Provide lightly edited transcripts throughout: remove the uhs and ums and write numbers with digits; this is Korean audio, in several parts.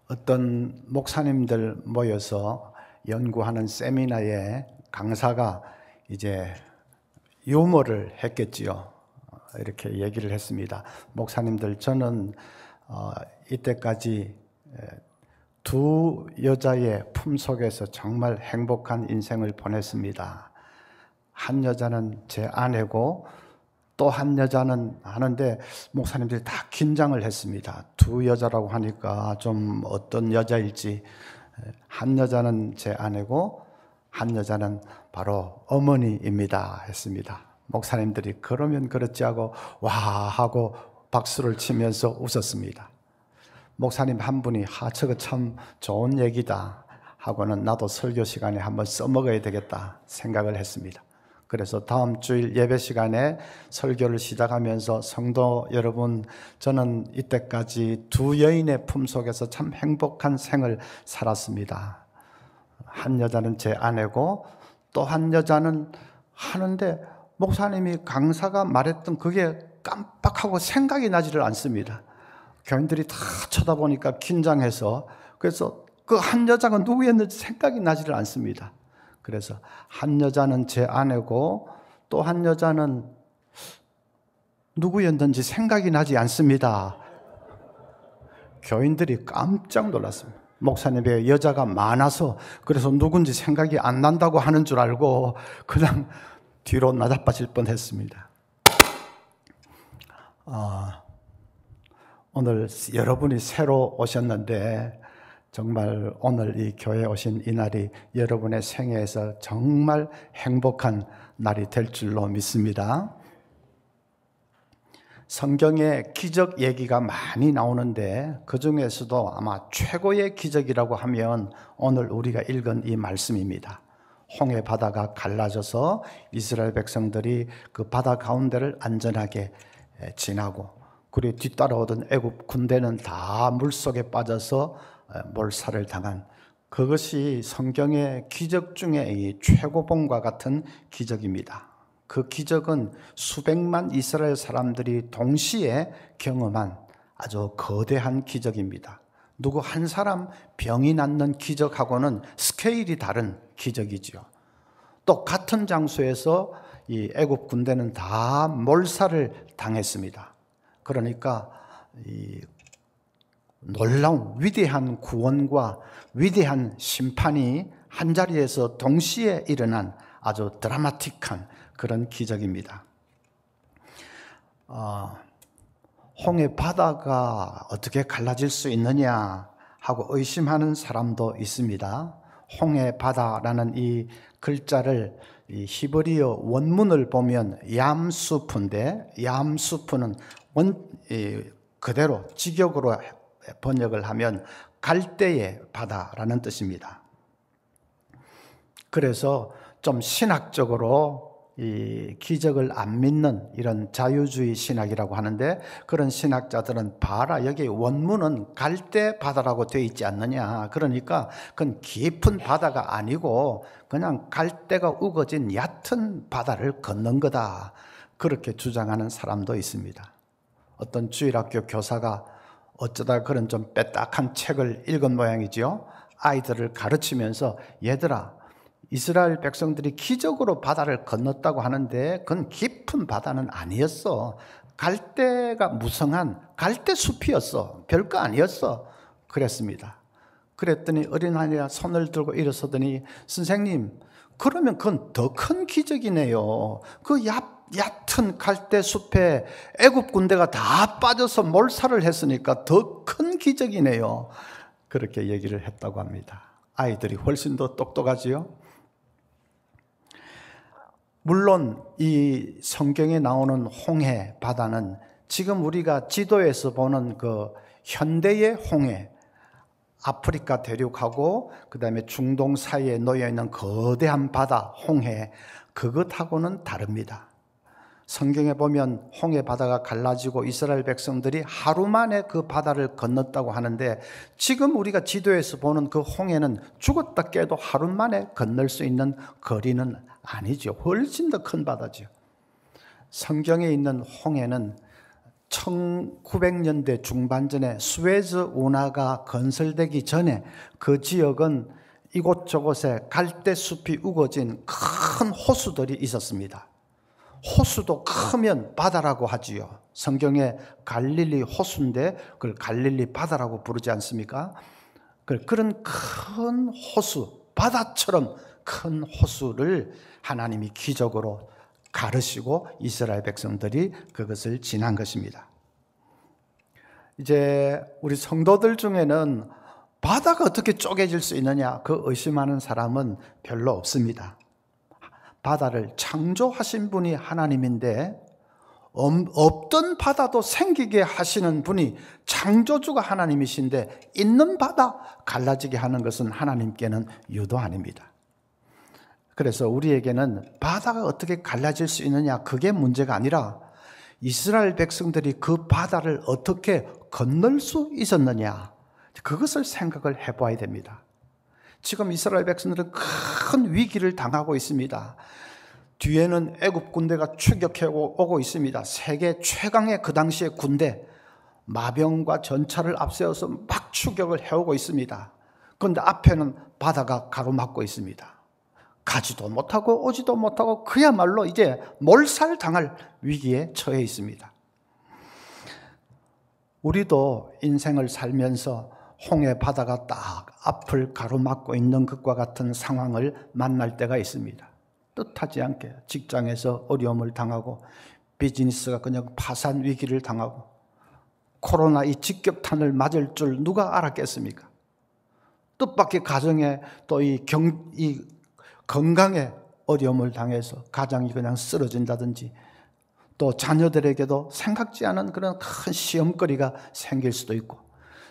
어떤 목사님들 모여서 연구하는 세미나에 강사가 이제 유머를 했겠지요. 이렇게 얘기를 했습니다. 목사님들, 저는 이때까지 두 여자의 품속에서 정말 행복한 인생을 보냈습니다. 한 여자는 제 아내고 또 한 여자는 하는데 목사님들이 다 긴장을 했습니다. 두 여자라고 하니까 좀 어떤 여자일지. 한 여자는 제 아내고 한 여자는 바로 어머니입니다 했습니다. 목사님들이 그러면 그렇지 하고 와 하고 박수를 치면서 웃었습니다. 목사님 한 분이 저거 참 좋은 얘기다 하고는 나도 설교 시간에 한번 써먹어야 되겠다 생각을 했습니다. 그래서 다음 주일 예배 시간에 설교를 시작하면서 성도 여러분, 저는 이때까지 두 여인의 품속에서 참 행복한 생을 살았습니다. 한 여자는 제 아내고 또 한 여자는 하는데 목사님이 강사가 말했던 그게 깜빡하고 생각이 나지를 않습니다. 교인들이 다 쳐다보니까 긴장해서 그래서 그 한 여자가 누구였는지 생각이 나지를 않습니다. 그래서 한 여자는 제 아내고 또 한 여자는 누구였는지 생각이 나지 않습니다. 교인들이 깜짝 놀랐습니다. 목사님의 여자가 많아서 그래서 누군지 생각이 안 난다고 하는 줄 알고 그냥 뒤로 나자빠질 뻔했습니다. 오늘 여러분이 새로 오셨는데 정말 오늘 이 교회에 오신 이 날이 여러분의 생애에서 정말 행복한 날이 될 줄로 믿습니다. 성경에 기적 얘기가 많이 나오는데 그 중에서도 아마 최고의 기적이라고 하면 오늘 우리가 읽은 이 말씀입니다. 홍해 바다가 갈라져서 이스라엘 백성들이 그 바다 가운데를 안전하게 지나고 그리고 뒤따라오던 애굽 군대는 다 물속에 빠져서 몰살을 당한 그것이 성경의 기적 중에 이 최고봉과 같은 기적입니다. 그 기적은 수백만 이스라엘 사람들이 동시에 경험한 아주 거대한 기적입니다. 누구 한 사람 병이 낫는 기적하고는 스케일이 다른 기적이지요. 또 같은 장소에서 이 애굽 군대는 다 몰살을 당했습니다. 그러니까 이 놀라운 위대한 구원과 위대한 심판이 한자리에서 동시에 일어난 아주 드라마틱한 그런 기적입니다. 홍해 바다가 어떻게 갈라질 수 있느냐 하고 의심하는 사람도 있습니다. 홍해 바다라는 이 글자를 이 히브리어 원문을 보면 얌수프인데 얌수프는 그대로 직역으로 번역을 하면 갈대의 바다라는 뜻입니다. 그래서 좀 신학적으로 이 기적을 안 믿는 이런 자유주의 신학이라고 하는데 그런 신학자들은 봐라 여기 원문은 갈대 바다라고 되어 있지 않느냐. 그러니까 그건 깊은 바다가 아니고 그냥 갈대가 우거진 얕은 바다를 걷는 거다. 그렇게 주장하는 사람도 있습니다. 어떤 주일학교 교사가 어쩌다 그런 좀 빼딱한 책을 읽은 모양이지요. 아이들을 가르치면서 얘들아 이스라엘 백성들이 기적으로 바다를 건넜다고 하는데 그건 깊은 바다는 아니었어. 갈대가 무성한 갈대 숲이었어. 별거 아니었어. 그랬습니다. 그랬더니 어린아이가 손을 들고 일어서더니 선생님 그러면 그건 더 큰 기적이네요. 그 얕은 갈대 숲에 애굽 군대가 다 빠져서 몰살을 했으니까 더 큰 기적이네요. 그렇게 얘기를 했다고 합니다. 아이들이 훨씬 더 똑똑하지요. 물론 이 성경에 나오는 홍해 바다는 지금 우리가 지도에서 보는 그 현대의 홍해, 아프리카 대륙하고 그다음에 중동 사이에 놓여 있는 거대한 바다 홍해, 그것하고는 다릅니다. 성경에 보면 홍해 바다가 갈라지고 이스라엘 백성들이 하루 만에 그 바다를 건넜다고 하는데 지금 우리가 지도에서 보는 그 홍해는 죽었다 깨도 하루 만에 건널 수 있는 거리는 아니죠. 훨씬 더 큰 바다죠. 성경에 있는 홍해는 1900년대 중반전에 수에즈 운하가 건설되기 전에 그 지역은 이곳저곳에 갈대숲이 우거진 큰 호수들이 있었습니다. 호수도 크면 바다라고 하지요. 성경에 갈릴리 호수인데 그걸 갈릴리 바다라고 부르지 않습니까? 그런 큰 호수, 바다처럼 큰 호수를 하나님이 기적으로 가르시고 이스라엘 백성들이 그것을 지난 것입니다. 이제 우리 성도들 중에는 바다가 어떻게 쪼개질 수 있느냐 그 의심하는 사람은 별로 없습니다. 바다를 창조하신 분이 하나님인데 없던 바다도 생기게 하시는 분이 창조주가 하나님이신데 있는 바다 갈라지게 하는 것은 하나님께는 유도 아닙니다. 그래서 우리에게는 바다가 어떻게 갈라질 수 있느냐 그게 문제가 아니라 이스라엘 백성들이 그 바다를 어떻게 건널 수 있었느냐 그것을 생각을 해봐야 됩니다. 지금 이스라엘 백성들은 큰 위기를 당하고 있습니다. 뒤에는 애굽 군대가 추격해 오고 있습니다. 세계 최강의 그 당시의 군대, 마병과 전차를 앞세워서 막 추격을 해오고 있습니다. 그런데 앞에는 바다가 가로막고 있습니다. 가지도 못하고 오지도 못하고 그야말로 이제 몰살당할 위기에 처해 있습니다. 우리도 인생을 살면서 홍해 바다가 딱 앞을 가로막고 있는 것과 같은 상황을 만날 때가 있습니다. 뜻하지 않게 직장에서 어려움을 당하고 비즈니스가 그냥 파산 위기를 당하고 코로나 이 직격탄을 맞을 줄 누가 알았겠습니까? 뜻밖의 가정에 또 이 건강에 어려움을 당해서 가정이 그냥 쓰러진다든지 또 자녀들에게도 생각지 않은 그런 큰 시험거리가 생길 수도 있고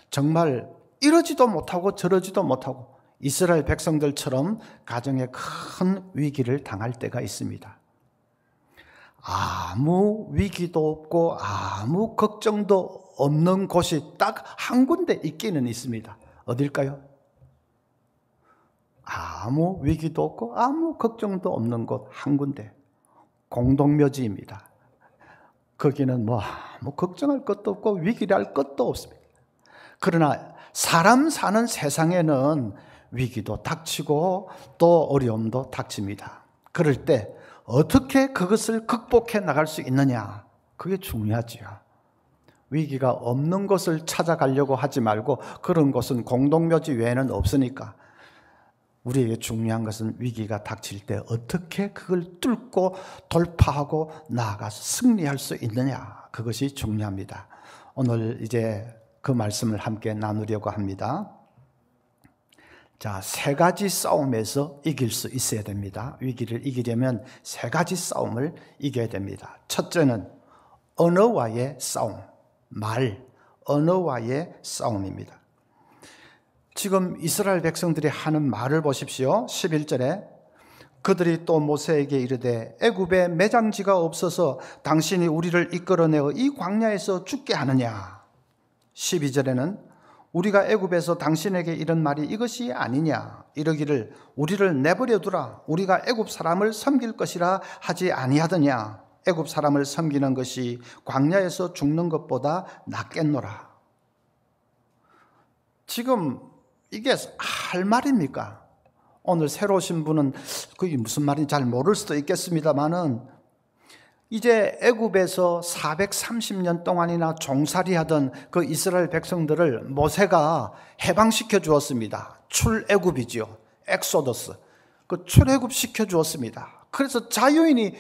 정말 이러지도 못하고 저러지도 못하고 이스라엘 백성들처럼 가정에 큰 위기를 당할 때가 있습니다. 아무 위기도 없고 아무 걱정도 없는 곳이 딱 한 군데 있기는 있습니다. 어딜까요? 아무 위기도 없고 아무 걱정도 없는 곳 한 군데, 공동묘지입니다. 거기는 뭐 아무 걱정할 것도 없고 위기랄 것도 없습니다. 그러나 사람 사는 세상에는 위기도 닥치고 또 어려움도 닥칩니다. 그럴 때 어떻게 그것을 극복해 나갈 수 있느냐, 그게 중요하지요. 위기가 없는 곳을 찾아가려고 하지 말고 그런 곳은 공동묘지 외에는 없으니까 우리에게 중요한 것은 위기가 닥칠 때 어떻게 그걸 뚫고 돌파하고 나아가서 승리할 수 있느냐, 그것이 중요합니다. 오늘 이제 그 말씀을 함께 나누려고 합니다. 자, 세 가지 싸움에서 이길 수 있어야 됩니다. 위기를 이기려면 세 가지 싸움을 이겨야 됩니다. 첫째는 언어와의 싸움, 언어와의 싸움입니다. 지금 이스라엘 백성들이 하는 말을 보십시오. 11절에 그들이 또 모세에게 이르되 애굽에 매장지가 없어서 당신이 우리를 이끌어내어 이 광야에서 죽게 하느냐. 12절에는 우리가 애굽에서 당신에게 이런 말이 이것이 아니냐. 이러기를 우리를 내버려 두라. 우리가 애굽 사람을 섬길 것이라 하지 아니하더냐. 애굽 사람을 섬기는 것이 광야에서 죽는 것보다 낫겠노라. 지금 이게 할 말입니까? 오늘 새로 오신 분은 그게 무슨 말인지 잘 모를 수도 있겠습니다만은 이제 애굽에서 430년 동안이나 종살이하던 그 이스라엘 백성들을 모세가 해방시켜 주었습니다. 출애굽이지요. 엑소더스. 그 출애굽 시켜 주었습니다. 그래서 자유인이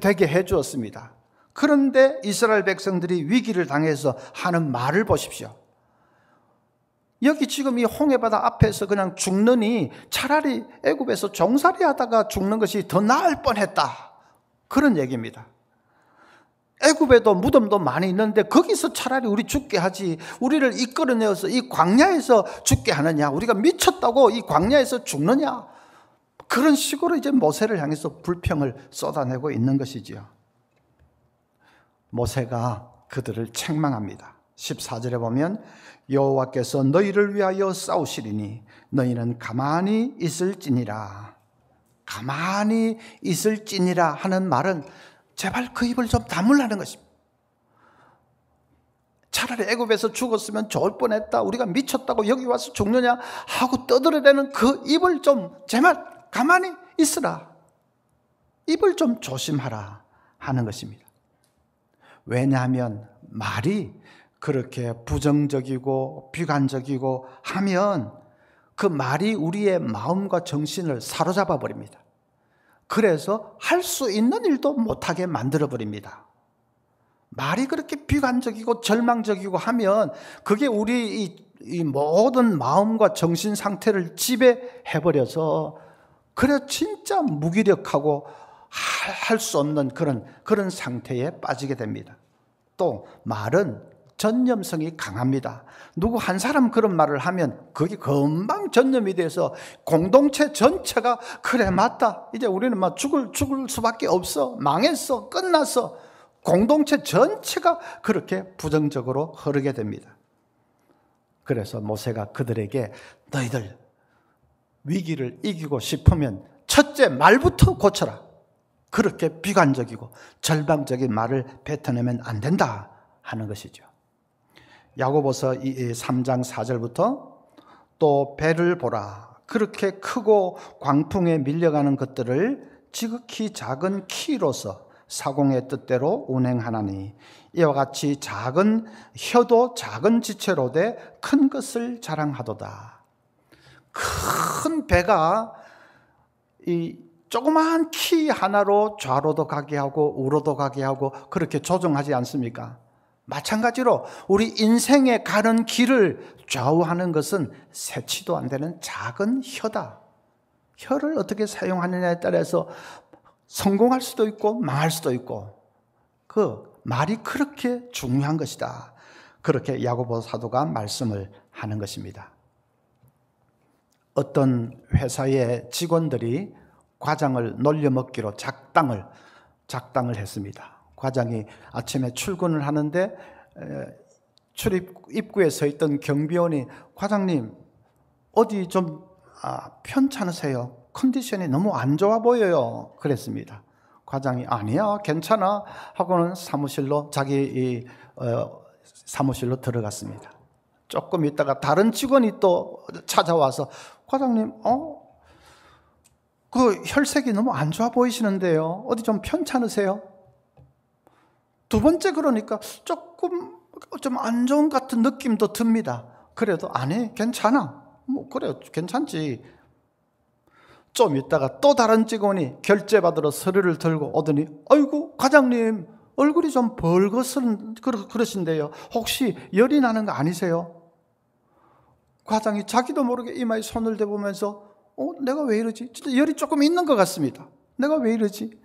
되게 해 주었습니다. 그런데 이스라엘 백성들이 위기를 당해서 하는 말을 보십시오. 여기 지금 이 홍해바다 앞에서 그냥 죽느니 차라리 애굽에서 종살이하다가 죽는 것이 더 나을 뻔했다. 그런 얘기입니다. 애굽에도 무덤도 많이 있는데 거기서 차라리 우리 죽게 하지, 우리를 이끌어내어서 이 광야에서 죽게 하느냐, 우리가 미쳤다고 이 광야에서 죽느냐, 그런 식으로 이제 모세를 향해서 불평을 쏟아내고 있는 것이지요. 모세가 그들을 책망합니다. 14절에 보면 여호와께서 너희를 위하여 싸우시리니 너희는 가만히 있을지니라. 가만히 있을지니라 하는 말은 제발 그 입을 좀 다물라는 것입니다. 차라리 애굽에서 죽었으면 좋을 뻔했다. 우리가 미쳤다고 여기 와서 죽느냐 하고 떠들어대는 그 입을 좀 제발 가만히 있으라. 입을 좀 조심하라 하는 것입니다. 왜냐하면 말이 그렇게 부정적이고 비관적이고 하면 그 말이 우리의 마음과 정신을 사로잡아 버립니다. 그래서 할 수 있는 일도 못하게 만들어 버립니다. 말이 그렇게 비관적이고 절망적이고 하면 그게 우리 이 모든 마음과 정신 상태를 지배해 버려서 그래 진짜 무기력하고 할 수 없는 그런 상태에 빠지게 됩니다. 또 말은 전념성이 강합니다. 누구 한 사람 그런 말을 하면 그게 금방 전념이 돼서 공동체 전체가 그래 맞다. 이제 우리는 막 죽을 수밖에 없어. 망했어. 끝났어. 공동체 전체가 그렇게 부정적으로 흐르게 됩니다. 그래서 모세가 그들에게 너희들 위기를 이기고 싶으면 첫째 말부터 고쳐라. 그렇게 비관적이고 절망적인 말을 뱉어내면 안 된다 하는 것이죠. 야고보서 3장 4절부터 또 배를 보라. 그렇게 크고 광풍에 밀려가는 것들을 지극히 작은 키로서 사공의 뜻대로 운행하나니 이와 같이 작은 혀도 작은 지체로 돼 큰 것을 자랑하도다. 큰 배가 이 조그마한 키 하나로 좌로도 가게 하고 우로도 가게 하고 그렇게 조종하지 않습니까? 마찬가지로 우리 인생에 가는 길을 좌우하는 것은 세치도 안 되는 작은 혀다. 혀를 어떻게 사용하느냐에 따라서 성공할 수도 있고 망할 수도 있고 그 말이 그렇게 중요한 것이다. 그렇게 야고보 사도가 말씀을 하는 것입니다. 어떤 회사의 직원들이 과장을 놀려먹기로 작당을 했습니다. 과장이 아침에 출근을 하는데 출입 입구에 서 있던 경비원이 과장님 어디 좀 편찮으세요? 컨디션이 너무 안 좋아 보여요. 그랬습니다. 과장이 아니야 괜찮아 하고는 자기 사무실로 들어갔습니다. 조금 있다가 다른 직원이 또 찾아와서 과장님 그 혈색이 너무 안 좋아 보이시는데요. 어디 좀 편찮으세요? 두 번째 그러니까 조금 좀 안 좋은 것 같은 느낌도 듭니다. 그래도 아니 괜찮아. 뭐 그래 괜찮지. 좀 있다가 또 다른 직원이 결제 받으러 서류를 들고 오더니 아이고 과장님 얼굴이 좀 벌거슨 그러신데요. 혹시 열이 나는 거 아니세요? 과장이 자기도 모르게 이마에 손을 대보면서 내가 왜 이러지? 진짜 열이 조금 있는 것 같습니다. 내가 왜 이러지?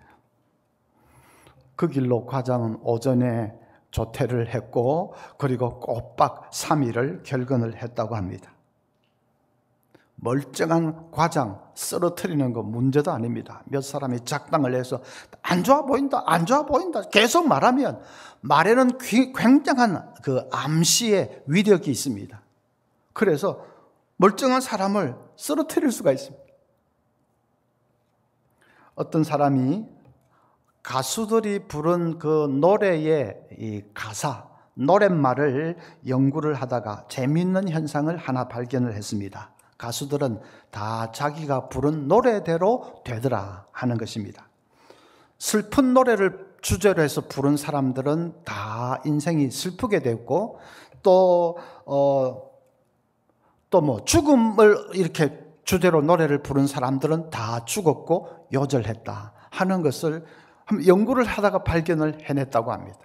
그 길로 과장은 오전에 조퇴를 했고 그리고 꼬박 3일을 결근을 했다고 합니다. 멀쩡한 과장 쓰러뜨리는 거 문제도 아닙니다. 몇 사람이 작당을 해서 안 좋아 보인다 계속 말하면 말에는 굉장한 그 암시의 위력이 있습니다. 그래서 멀쩡한 사람을 쓰러뜨릴 수가 있습니다. 어떤 사람이 가수들이 부른 그 노래의 이 가사, 노랫말을 연구를 하다가 재미있는 현상을 하나 발견을 했습니다. 가수들은 다 자기가 부른 노래대로 되더라 하는 것입니다. 슬픈 노래를 주제로 해서 부른 사람들은 다 인생이 슬프게 됐고 또 죽음을 이렇게 주제로 노래를 부른 사람들은 다 죽었고 요절했다 하는 것을 연구를 하다가 발견을 해냈다고 합니다.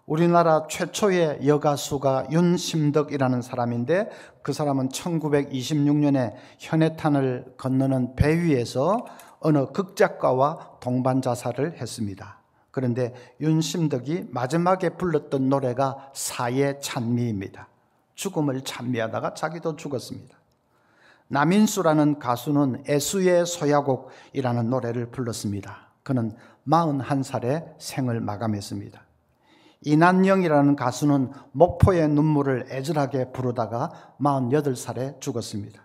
우리나라 최초의 여가수가 윤심덕이라는 사람인데 그 사람은 1926년에 현해탄을 건너는 배 위에서 어느 극작가와 동반자살을 했습니다. 그런데 윤심덕이 마지막에 불렀던 노래가 사의 찬미입니다. 죽음을 찬미하다가 자기도 죽었습니다. 남인수라는 가수는 애수의 소야곡이라는 노래를 불렀습니다. 그는 41살에 생을 마감했습니다. 이난영이라는 가수는 목포의 눈물을 애절하게 부르다가 48살에 죽었습니다.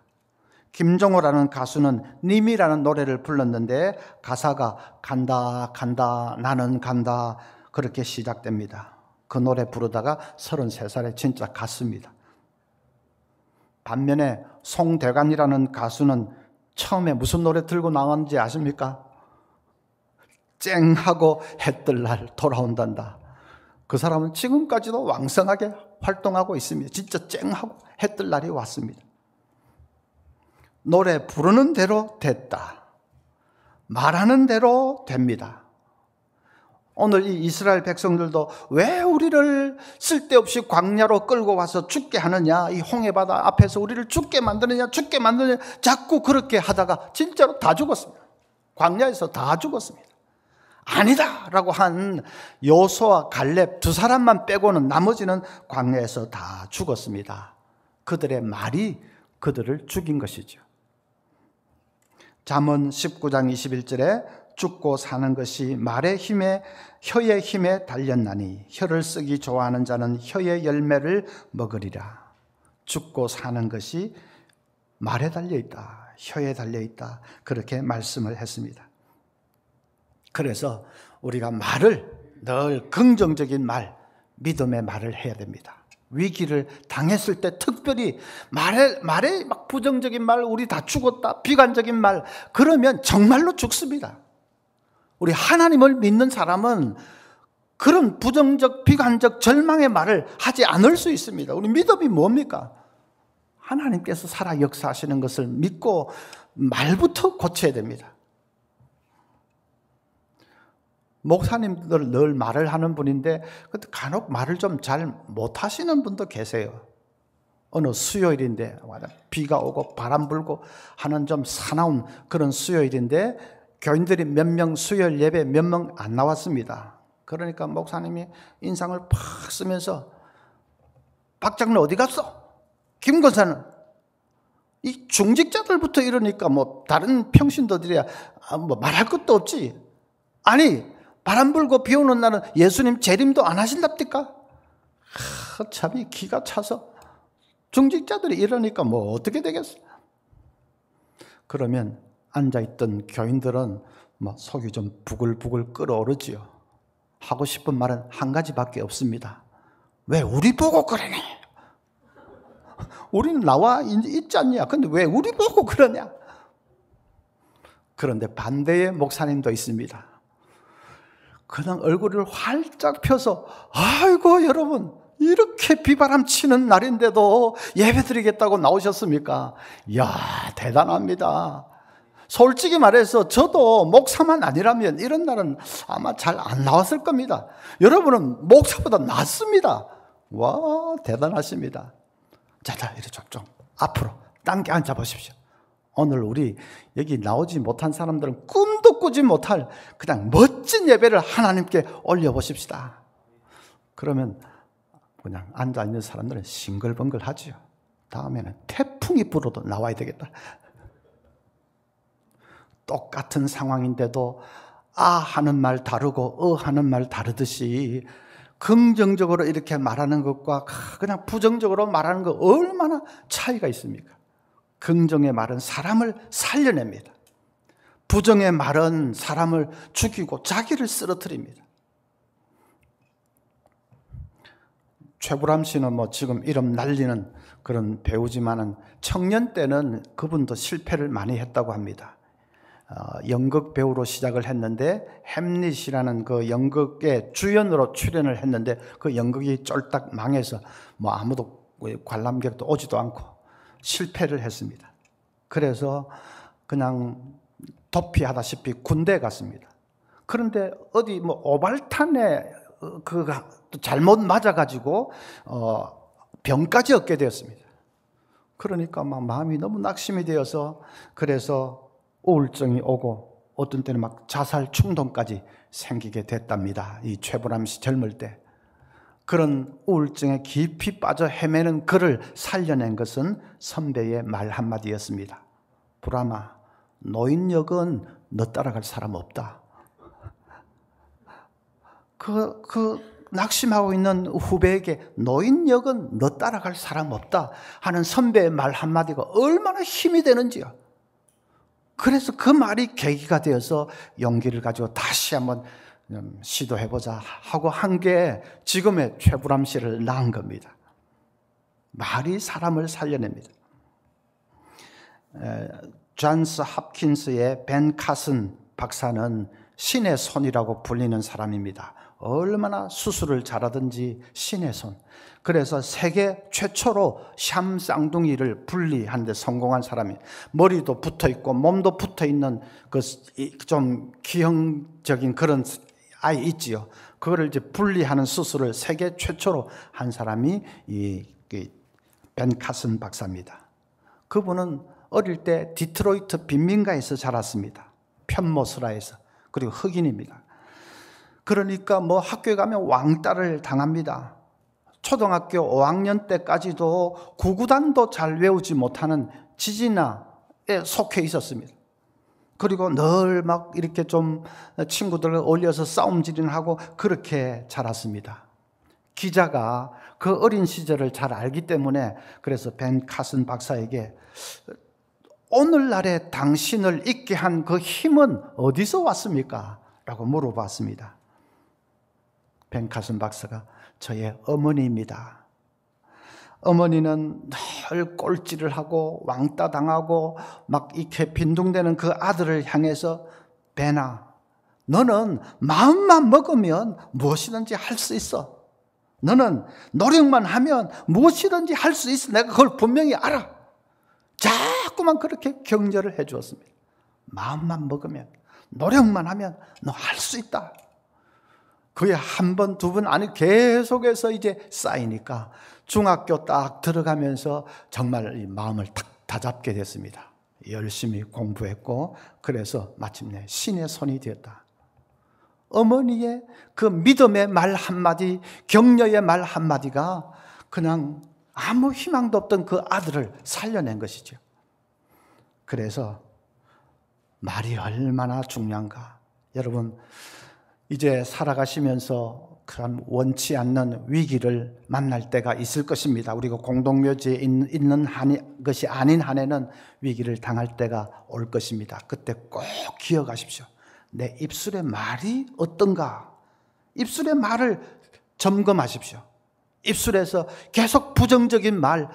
김종호라는 가수는 님이라는 노래를 불렀는데 가사가 간다 간다 나는 간다 그렇게 시작됩니다. 그 노래 부르다가 33살에 진짜 갔습니다. 반면에 송대관이라는 가수는 처음에 무슨 노래 들고 나왔는지 아십니까? 쨍하고 해 뜰 날 돌아온단다. 그 사람은 지금까지도 왕성하게 활동하고 있습니다. 진짜 쨍하고 해 뜰 날이 왔습니다. 노래 부르는 대로 됐다. 말하는 대로 됩니다. 오늘 이 이스라엘 백성들도 왜 우리를 쓸데없이 광야로 끌고 와서 죽게 하느냐, 이 홍해바다 앞에서 우리를 죽게 만드느냐, 자꾸 그렇게 하다가 진짜로 다 죽었습니다. 광야에서 다 죽었습니다. 아니다 라고 한 여호수아와 갈렙 두 사람만 빼고는 나머지는 광야에서 다 죽었습니다. 그들의 말이 그들을 죽인 것이죠. 잠언 19장 21절에 죽고 사는 것이 말의 힘에 혀의 힘에 달렸나니 혀를 쓰기 좋아하는 자는 혀의 열매를 먹으리라. 죽고 사는 것이 말에 달려있다, 혀에 달려있다, 그렇게 말씀을 했습니다. 그래서 우리가 말을 늘 긍정적인 말, 믿음의 말을 해야 됩니다. 위기를 당했을 때 특별히 말에 막 부정적인 말, 우리 다 죽었다, 비관적인 말, 그러면 정말로 죽습니다. 우리 하나님을 믿는 사람은 그런 부정적, 비관적, 절망의 말을 하지 않을 수 있습니다. 우리 믿음이 뭡니까? 하나님께서 살아 역사하시는 것을 믿고 말부터 고쳐야 됩니다. 목사님들 늘 말을 하는 분인데 간혹 말을 좀 잘 못하시는 분도 계세요. 어느 수요일인데 비가 오고 바람 불고 하는 좀 사나운 그런 수요일인데 교인들이 몇 명 수요일 예배 몇 명 안 나왔습니다. 그러니까 목사님이 인상을 팍 쓰면서 박 장로 어디 갔어? 김 권사는? 이 중직자들부터 이러니까 뭐 다른 평신도들이야 뭐 말할 것도 없지. 아니 바람 불고 비 오는 날은 예수님 재림도 안 하신답니까? 참이 기가 차서 중직자들이 이러니까 뭐 어떻게 되겠어? 그러면 앉아있던 교인들은 뭐 속이 좀 부글부글 끓어오르지요. 하고 싶은 말은 한 가지밖에 없습니다. 왜 우리 보고 그러냐? 우리는 나와 있지 않냐? 근데 왜 우리 보고 그러냐? 그런데 반대의 목사님도 있습니다. 그냥 얼굴을 활짝 펴서 아이고 여러분 이렇게 비바람 치는 날인데도 예배드리겠다고 나오셨습니까? 이야 대단합니다. 솔직히 말해서 저도 목사만 아니라면 이런 날은 아마 잘 안 나왔을 겁니다. 여러분은 목사보다 낫습니다. 와 대단하십니다. 자 이리 좀 앞으로 당겨 앉아 보십시오. 오늘 우리 여기 나오지 못한 사람들은 꿈도 꾸지 못할 그냥 멋진 예배를 하나님께 올려보십시다. 그러면 그냥 앉아있는 사람들은 싱글벙글 하지요. 다음에는 태풍이 불어도 나와야 되겠다. 똑같은 상황인데도 아 하는 말 다르고 하는 말 다르듯이 긍정적으로 이렇게 말하는 것과 그냥 부정적으로 말하는 것 얼마나 차이가 있습니까? 긍정의 말은 사람을 살려냅니다. 부정의 말은 사람을 죽이고 자기를 쓰러뜨립니다. 최불암 씨는 뭐 지금 이름 날리는 그런 배우지만은 청년 때는 그분도 실패를 많이 했다고 합니다. 연극 배우로 시작을 했는데 햄릿이라는 그 연극의 주연으로 출연을 했는데 그 연극이 쫄딱 망해서 뭐 아무도 관람객도 오지도 않고 실패를 했습니다. 그래서 그냥 도피하다시피 군대에 갔습니다. 그런데 어디 뭐 오발탄에 그가 잘못 맞아가지고 병까지 얻게 되었습니다. 그러니까 막 마음이 너무 낙심이 되어서 그래서 우울증이 오고 어떤 때는 막 자살 충동까지 생기게 됐답니다. 이 최불암 씨 젊을 때. 그런 우울증에 깊이 빠져 헤매는 그를 살려낸 것은 선배의 말 한마디였습니다. 불암아, 노인역은 너 따라갈 사람 없다. 낙심하고 있는 후배에게 노인역은 너 따라갈 사람 없다 하는 선배의 말 한마디가 얼마나 힘이 되는지요. 그래서 그 말이 계기가 되어서 용기를 가지고 다시 한번 시도해보자 하고 한 게 지금의 최불암 씨를 낳은 겁니다. 말이 사람을 살려냅니다. 존스 홉킨스의 벤 카슨 박사는 신의 손이라고 불리는 사람입니다. 얼마나 수술을 잘하든지 신의 손. 그래서 세계 최초로 샴 쌍둥이를 분리하는 데 성공한 사람이, 머리도 붙어 있고 몸도 붙어 있는 그 좀 기형적인 그런 아이 있지요. 그거를 이제 분리하는 수술을 세계 최초로 한 사람이 이 벤 카슨 박사입니다. 그분은 어릴 때 디트로이트 빈민가에서 자랐습니다. 편모스라에서. 그리고 흑인입니다. 그러니까 뭐 학교에 가면 왕따를 당합니다. 초등학교 5학년 때까지도 구구단도 잘 외우지 못하는 지지나에 속해 있었습니다. 그리고 늘 막 이렇게 좀 친구들을 올려서 싸움질을 하고 그렇게 자랐습니다. 기자가 그 어린 시절을 잘 알기 때문에 그래서 벤 카슨 박사에게 오늘날의 당신을 있게 한 그 힘은 어디서 왔습니까? 라고 물어봤습니다. 벤 카슨 박사가 저의 어머니입니다. 어머니는 늘 꼴찌를 하고 왕따 당하고 막 이렇게 빈둥대는 그 아들을 향해서 벤아, 너는 마음만 먹으면 무엇이든지 할 수 있어. 너는 노력만 하면 무엇이든지 할 수 있어. 내가 그걸 분명히 알아. 자꾸만 그렇게 격려를 해 주었습니다. 마음만 먹으면, 노력만 하면 너 할 수 있다. 그게 한 번, 두 번 아니 계속해서 이제 쌓이니까 중학교 딱 들어가면서 정말 이 마음을 딱 다잡게 됐습니다. 열심히 공부했고 그래서 마침내 신의 손이 되었다. 어머니의 그 믿음의 말 한마디, 격려의 말 한마디가 그냥 아무 희망도 없던 그 아들을 살려낸 것이죠. 그래서 말이 얼마나 중요한가. 여러분, 이제 살아가시면서 그런 원치 않는 위기를 만날 때가 있을 것입니다. 우리가 공동묘지에 있는 것이 아닌 한에는 위기를 당할 때가 올 것입니다. 그때 꼭 기억하십시오. 내 입술의 말이 어떤가? 입술의 말을 점검하십시오. 입술에서 계속 부정적인 말,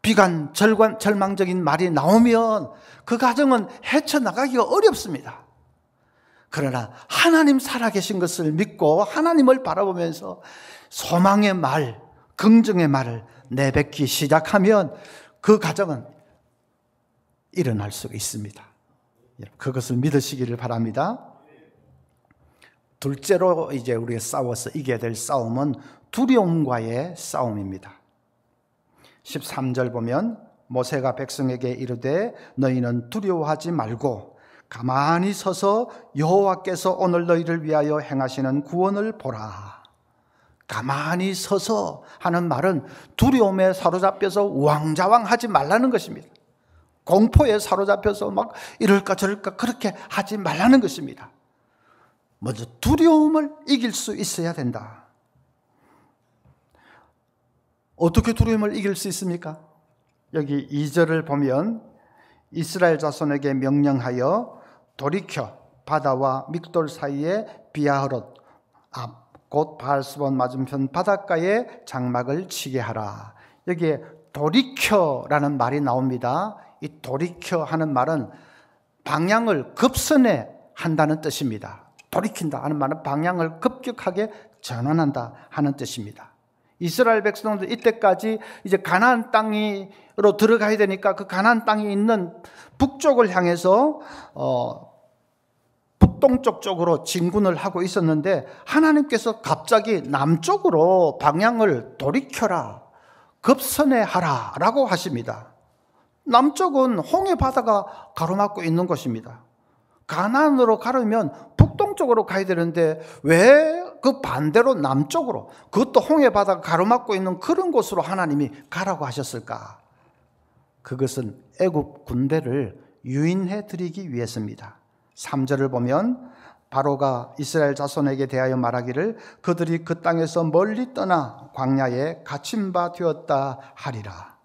비관, 절망적인 말이 나오면 그 가정은 헤쳐나가기가 어렵습니다. 그러나 하나님 살아계신 것을 믿고 하나님을 바라보면서 소망의 말, 긍정의 말을 내뱉기 시작하면 그 가정은 일어날 수 있습니다. 그것을 믿으시기를 바랍니다. 둘째로 이제 우리가 싸워서 이겨야 될 싸움은 두려움과의 싸움입니다. 13절 보면 모세가 백성에게 이르되 너희는 두려워하지 말고 가만히 서서 여호와께서 오늘 너희를 위하여 행하시는 구원을 보라. 가만히 서서 하는 말은 두려움에 사로잡혀서 우왕좌왕하지 말라는 것입니다. 공포에 사로잡혀서 막 이럴까 저럴까 그렇게 하지 말라는 것입니다. 먼저 두려움을 이길 수 있어야 된다. 어떻게 두려움을 이길 수 있습니까? 여기 2절을 보면 이스라엘 자손에게 명령하여 돌이켜 바다와 믹돌 사이에 비아흐롯 앞 곧 바알스본 맞은편 바닷가에 장막을 치게 하라. 여기에 돌이켜라는 말이 나옵니다. 이 돌이켜 하는 말은 방향을 급선회 한다는 뜻입니다. 돌이킨다 하는 말은 방향을 급격하게 전환한다 하는 뜻입니다. 이스라엘 백성들 이때까지 이제 가나안 땅으로 들어가야 되니까 그 가나안 땅이 있는 북쪽을 향해서 북동쪽 쪽으로 진군을 하고 있었는데 하나님께서 갑자기 남쪽으로 방향을 돌이켜라, 급선회하라 라고 하십니다. 남쪽은 홍해 바다가 가로막고 있는 곳입니다. 가나안으로 가려면 북동쪽으로 가야 되는데 왜 그 반대로 남쪽으로, 그것도 홍해 바다가 가로막고 있는 그런 곳으로 하나님이 가라고 하셨을까? 그것은 애굽 군대를 유인해 드리기 위해서입니다. 3절을 보면 바로가 이스라엘 자손에게 대하여 말하기를 그들이 그 땅에서 멀리 떠나 광야에 갇힌 바 되었다 하리라.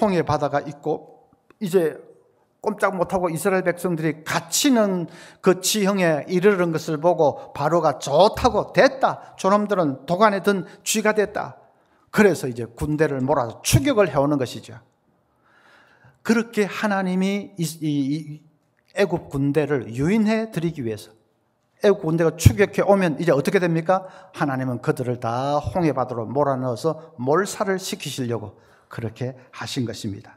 홍해 바다가 있고 이제 꼼짝 못하고 이스라엘 백성들이 갇히는 그 지형에 이르는 것을 보고 바로가 좋다고, 됐다, 저놈들은 도간에 든 쥐가 됐다. 그래서 이제 군대를 몰아서 추격을 해오는 것이죠. 그렇게 하나님이 이 애굽 군대를 유인해 드리기 위해서, 애굽 군대가 추격해 오면 이제 어떻게 됩니까? 하나님은 그들을 다 홍해바다로 몰아넣어서 몰살을 시키시려고 그렇게 하신 것입니다.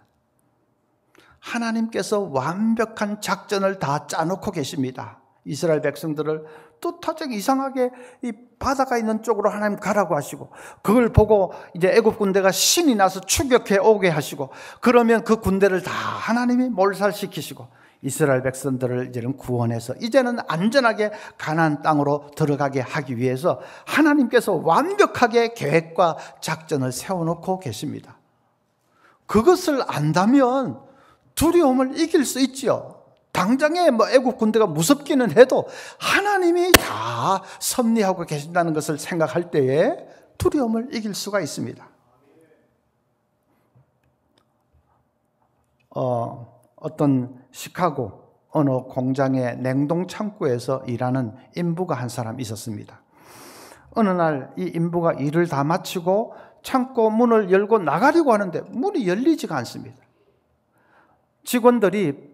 하나님께서 완벽한 작전을 다 짜놓고 계십니다. 이스라엘 백성들을 뚜렷하게 이상하게 이 바다가 있는 쪽으로 하나님 가라고 하시고, 그걸 보고 이제 애굽 군대가 신이 나서 추격해 오게 하시고, 그러면 그 군대를 다 하나님이 몰살시키시고 이스라엘 백성들을 이제는 구원해서 이제는 안전하게 가나안 땅으로 들어가게 하기 위해서 하나님께서 완벽하게 계획과 작전을 세워놓고 계십니다. 그것을 안다면 두려움을 이길 수 있지요. 당장에 애국 군대가 무섭기는 해도 하나님이 다 섭리하고 계신다는 것을 생각할 때에 두려움을 이길 수가 있습니다. 어떤 시카고 어느 공장의 냉동 창고에서 일하는 인부가 한 사람 있었습니다. 어느 날 이 인부가 일을 다 마치고 창고 문을 열고 나가려고 하는데 문이 열리지가 않습니다. 직원들이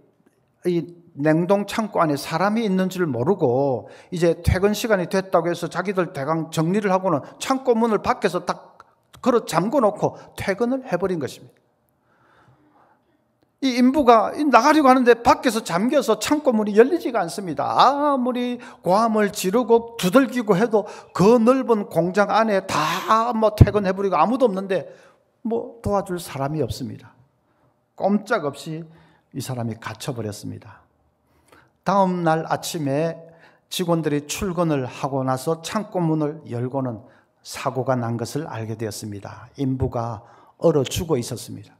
이 냉동 창고 안에 사람이 있는 줄 모르고 이제 퇴근 시간이 됐다고 해서 자기들 대강 정리를 하고는 창고 문을 밖에서 딱 걸어 잠궈 놓고 퇴근을 해버린 것입니다. 이 인부가 나가려고 하는데 밖에서 잠겨서 창고 문이 열리지가 않습니다. 아무리 고함을 지르고 두들기고 해도 그 넓은 공장 안에 다 퇴근해버리고 아무도 없는데 도와줄 사람이 없습니다. 꼼짝없이 이 사람이 갇혀버렸습니다. 다음 날 아침에 직원들이 출근을 하고 나서 창고 문을 열고는 사고가 난 것을 알게 되었습니다. 인부가 얼어 죽어 있었습니다.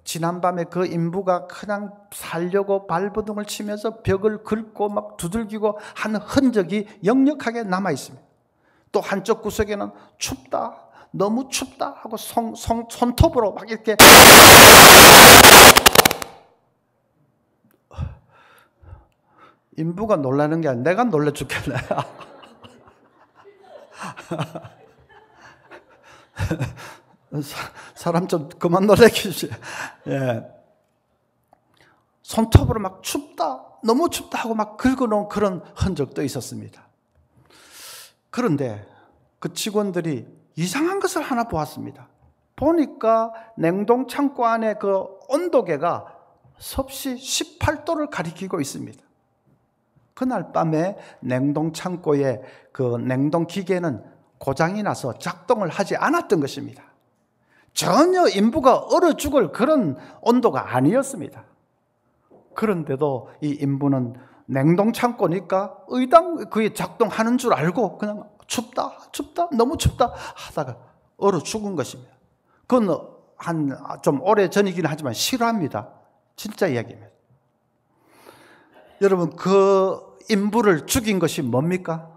지난밤에 그 인부가 그냥 살려고 발버둥을 치면서 벽을 긁고 막 두들기고 한 흔적이 역력하게 남아 있습니다. 또 한쪽 구석에는 춥다, 너무 춥다 하고 손톱으로 막 이렇게 인부가 놀라는 게 아니라 내가 놀라 죽겠네. 사람 좀 그만 놀래게 주세요. 예. 손톱으로 막 춥다, 너무 춥다 하고 막 긁어놓은 그런 흔적도 있었습니다. 그런데 그 직원들이 이상한 것을 하나 보았습니다. 보니까 냉동 창고 안에 그 온도계가 섭씨 18도를 가리키고 있습니다. 그날 밤에 냉동 창고의 그 냉동 기계는 고장이 나서 작동을 하지 않았던 것입니다. 전혀 인부가 얼어 죽을 그런 온도가 아니었습니다. 그런데도 이 인부는 냉동 창고니까 의당 그게 작동하는 줄 알고 그냥 춥다, 너무 춥다 하다가 얼어 죽은 것입니다. 그건 좀 오래 전이긴 하지만 실화입니다. 진짜 이야기입니다. 여러분, 그 인부를 죽인 것이 뭡니까?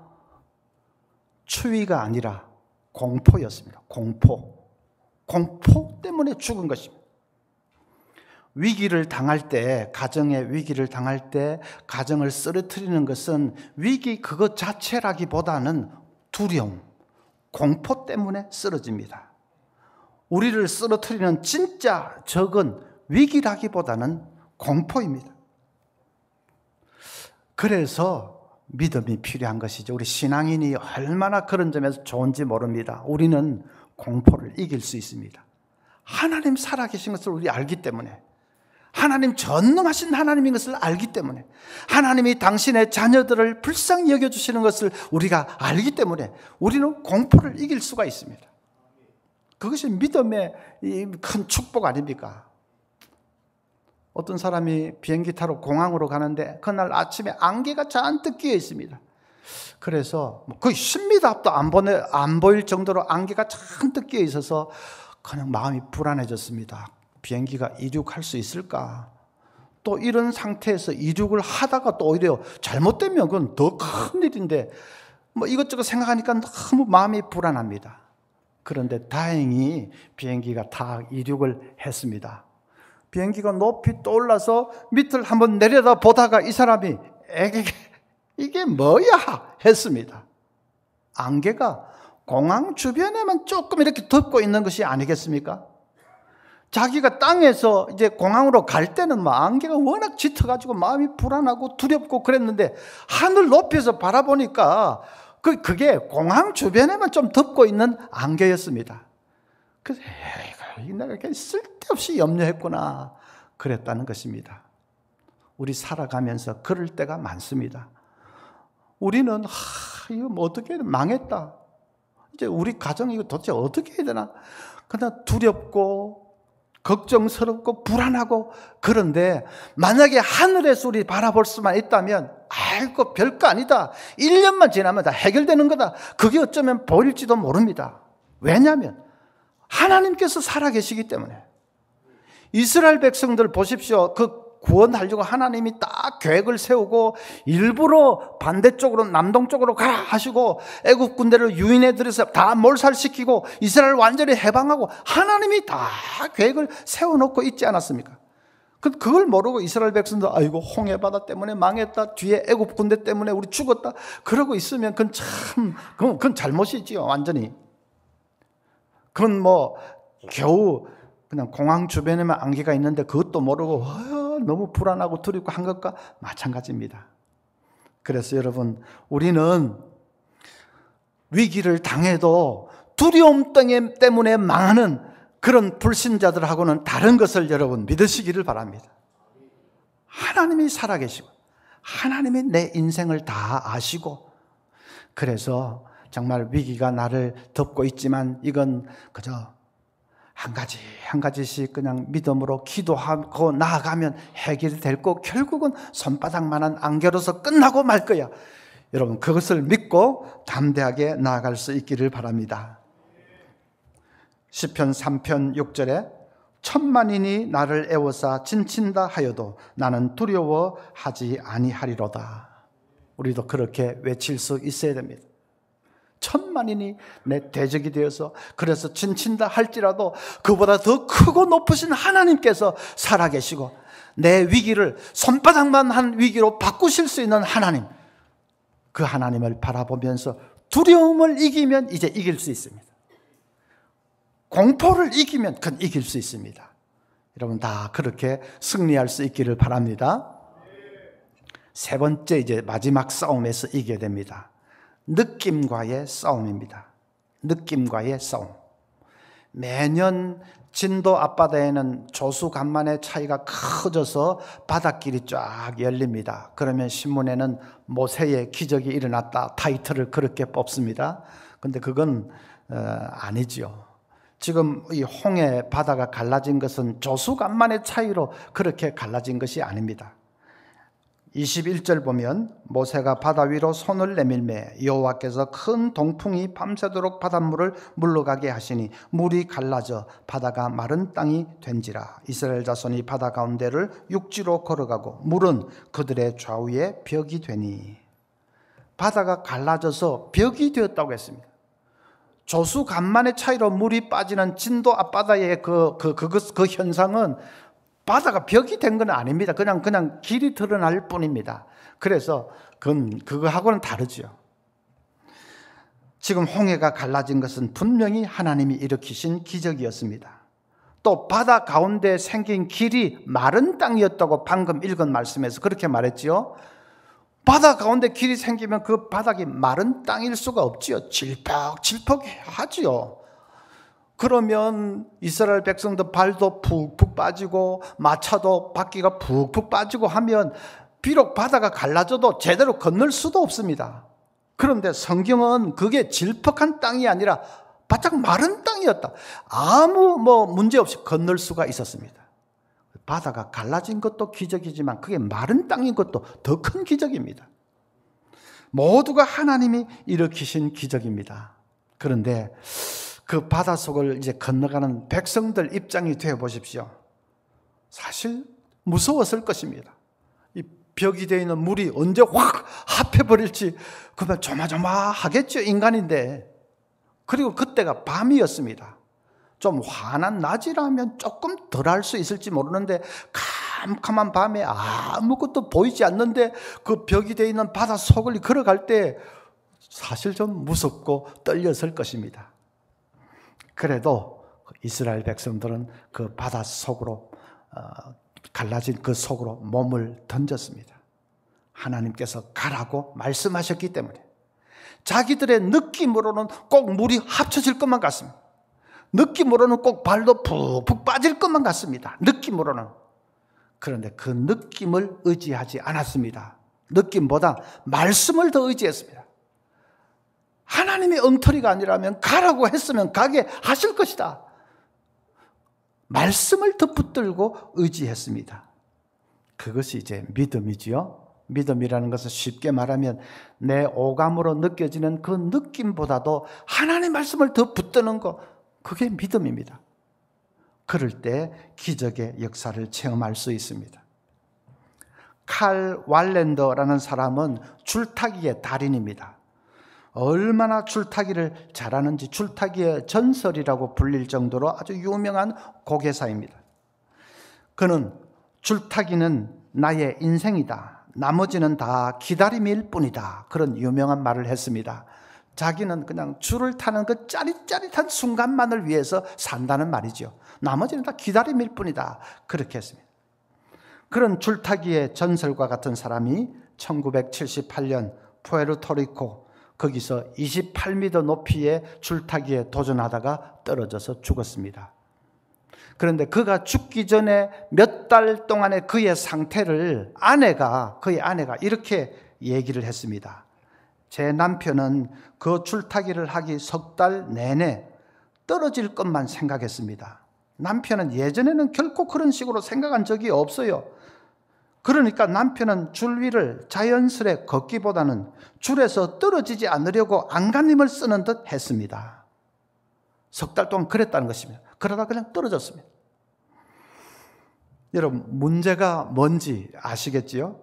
추위가 아니라 공포였습니다. 공포 때문에 죽은 것입니다. 위기를 당할 때, 가정의 위기를 당할 때 가정을 쓰러뜨리는 것은 위기 그것 자체라기보다는 두려움, 공포 때문에 쓰러집니다. 우리를 쓰러뜨리는 진짜 적은 위기라기보다는 공포입니다. 그래서 믿음이 필요한 것이죠. 우리 신앙인이 얼마나 그런 점에서 좋은지 모릅니다. 우리는 공포를 이길 수 있습니다. 하나님 살아계신 것을 우리 알기 때문에, 하나님 전능하신 하나님인 것을 알기 때문에, 하나님이 당신의 자녀들을 불쌍히 여겨주시는 것을 우리가 알기 때문에 우리는 공포를 이길 수가 있습니다. 그것이 믿음의 큰 축복 아닙니까? 어떤 사람이 비행기 타러 공항으로 가는데 그날 아침에 안개가 잔뜩 끼어 있습니다. 그래서 거의 10m 앞도 안 보일 정도로 안개가 잔뜩 끼어 있어서 그냥 마음이 불안해졌습니다. 비행기가 이륙할 수 있을까? 또 이런 상태에서 이륙을 하다가 또 오히려 잘못되면 그건 더 큰 일인데 이것저것 생각하니까 너무 마음이 불안합니다. 그런데 다행히 비행기가 다 이륙을 했습니다. 비행기가 높이 떠올라서 밑을 한번 내려다 보다가 이 사람이 이게 뭐야 했습니다. 안개가 공항 주변에만 조금 이렇게 덮고 있는 것이 아니겠습니까? 자기가 땅에서 이제 공항으로 갈 때는 막 안개가 워낙 짙어가지고 마음이 불안하고 두렵고 그랬는데 하늘 높이서 바라보니까 그게 공항 주변에만 좀 덮고 있는 안개였습니다. 그래서 내가 이렇게 쓸데없이 염려했구나 그랬다는 것입니다. 우리 살아가면서 그럴 때가 많습니다. 우리는 이거 뭐 어떻게 해야 돼? 망했다. 이제 우리 가정 이거 도대체 어떻게 해야 되나? 그냥 두렵고 걱정스럽고 불안하고 그런데 만약에 하늘에서 우리 바라볼 수만 있다면 아이고 별거 아니다. 1년만 지나면 다 해결되는 거다. 그게 어쩌면 보일지도 모릅니다. 왜냐하면 하나님께서 살아계시기 때문에. 이스라엘 백성들 보십시오. 그 구원하려고 하나님이 딱 계획을 세우고 일부러 반대쪽으로 남동쪽으로 가라 하시고 애굽 군대를 유인해 들여서 다 몰살시키고 이스라엘 완전히 해방하고 하나님이 다 계획을 세워놓고 있지 않았습니까? 그걸 모르고 이스라엘 백성들 아이고 홍해바다 때문에 망했다, 뒤에 애굽 군대 때문에 우리 죽었다 그러고 있으면 그건 잘못이지요. 완전히. 그건 뭐 겨우 그냥 공항 주변에만 안개가 있는데 그것도 모르고 너무 불안하고 두렵고 한 것과 마찬가지입니다. 그래서 여러분, 우리는 위기를 당해도 두려움 때문에 망하는 그런 불신자들하고는 다른 것을 여러분 믿으시기를 바랍니다. 하나님이 살아계시고 하나님이 내 인생을 다 아시고, 그래서 정말 위기가 나를 덮고 있지만 이건 그저 한 가지씩 그냥 믿음으로 기도하고 나아가면 해결이 될 거고 결국은 손바닥만한 안개로서 끝나고 말 거야. 여러분, 그것을 믿고 담대하게 나아갈 수 있기를 바랍니다. 시편 3편 6절에 천만인이 나를 애워싸 진친다 하여도 나는 두려워하지 아니하리로다. 우리도 그렇게 외칠 수 있어야 됩니다. 천만인이 내 대적이 되어서 그래서 진친다 할지라도 그보다 더 크고 높으신 하나님께서 살아계시고 내 위기를 손바닥만 한 위기로 바꾸실 수 있는 하나님, 그 하나님을 바라보면서 두려움을 이기면 이제 이길 수 있습니다. 공포를 이기면 그건 이길 수 있습니다. 여러분 다 그렇게 승리할 수 있기를 바랍니다. 세 번째, 이제 마지막 싸움에서 이겨야 됩니다. 느낌과의 싸움입니다. 느낌과의 싸움. 매년 진도 앞바다에는 조수간만의 차이가 커져서 바닷길이 쫙 열립니다. 그러면 신문에는 모세의 기적이 일어났다 타이틀을 그렇게 뽑습니다. 그런데 그건 아니지요. 지금 이 홍해 바다가 갈라진 것은 조수간만의 차이로 그렇게 갈라진 것이 아닙니다. 21절 보면 모세가 바다 위로 손을 내밀매 여호와께서 큰 동풍이 밤새도록 바닷물을 물러가게 하시니 물이 갈라져 바다가 마른 땅이 된지라. 이스라엘 자손이 바다 가운데를 육지로 걸어가고 물은 그들의 좌우에 벽이 되니. 바다가 갈라져서 벽이 되었다고 했습니다. 조수 간만의 차이로 물이 빠지는 진도 앞바다의 그 현상은 바다가 벽이 된 건 아닙니다. 그냥 길이 드러날 뿐입니다. 그래서 그거하고는 다르죠. 지금 홍해가 갈라진 것은 분명히 하나님이 일으키신 기적이었습니다. 또 바다 가운데 생긴 길이 마른 땅이었다고 방금 읽은 말씀에서 그렇게 말했지요. 바다 가운데 길이 생기면 그 바닥이 마른 땅일 수가 없지요. 질퍽질퍽하지요. 그러면 이스라엘 백성도 발도 푹푹 빠지고 마차도 바퀴가 푹푹 빠지고 하면 비록 바다가 갈라져도 제대로 건널 수도 없습니다. 그런데 성경은 그게 질퍽한 땅이 아니라 바짝 마른 땅이었다. 아무 문제 없이 건널 수가 있었습니다. 바다가 갈라진 것도 기적이지만 그게 마른 땅인 것도 더 큰 기적입니다. 모두가 하나님이 일으키신 기적입니다. 그런데 그 바닷속을 이제 건너가는 백성들 입장이 되어 보십시오. 사실 무서웠을 것입니다. 이 벽이 되어 있는 물이 언제 확 합해버릴지 그러면 조마조마하겠죠. 인간인데. 그리고 그때가 밤이었습니다. 좀 환한 낮이라면 조금 덜 할 수 있을지 모르는데 캄캄한 밤에 아무것도 보이지 않는데 그 벽이 되어 있는 바다 속을 걸어갈 때 사실 좀 무섭고 떨렸을 것입니다. 그래도 이스라엘 백성들은 그 바다 속으로 갈라진 그 속으로 몸을 던졌습니다. 하나님께서 가라고 말씀하셨기 때문에 자기들의 느낌으로는 꼭 물이 합쳐질 것만 같습니다. 느낌으로는 꼭 발도 푹푹 빠질 것만 같습니다. 느낌으로는. 그런데 그 느낌을 의지하지 않았습니다. 느낌보다 말씀을 더 의지했습니다. 하나님의 엉터리가 아니라면 가라고 했으면 가게 하실 것이다. 말씀을 더 붙들고 의지했습니다. 그것이 이제 믿음이지요. 믿음이라는 것은 쉽게 말하면 내 오감으로 느껴지는 그 느낌보다도 하나님의 말씀을 더 붙드는 것, 그게 믿음입니다. 그럴 때 기적의 역사를 체험할 수 있습니다. 칼 왈렌더라는 사람은 줄타기의 달인입니다. 얼마나 줄타기를 잘하는지 줄타기의 전설이라고 불릴 정도로 아주 유명한 고개사입니다. 그는 줄타기는 나의 인생이다. 나머지는 다 기다림일 뿐이다. 그런 유명한 말을 했습니다. 자기는 그냥 줄을 타는 그 짜릿짜릿한 순간만을 위해서 산다는 말이죠. 나머지는 다 기다림일 뿐이다. 그렇게 했습니다. 그런 줄타기의 전설과 같은 사람이 1978년 푸에르토리코 거기서 28m 높이의 줄타기에 도전하다가 떨어져서 죽었습니다. 그런데 그가 죽기 전에 몇 달 동안의 그의 상태를 그의 아내가 이렇게 얘기를 했습니다. 제 남편은 그 줄타기를 하기 3달 내내 떨어질 것만 생각했습니다. 남편은 예전에는 결코 그런 식으로 생각한 적이 없어요. 그러니까 남편은 줄 위를 자연스레 걷기보다는 줄에서 떨어지지 않으려고 안간힘을 쓰는 듯 했습니다. 3달 동안 그랬다는 것입니다. 그러다 그냥 떨어졌습니다. 여러분, 문제가 뭔지 아시겠지요?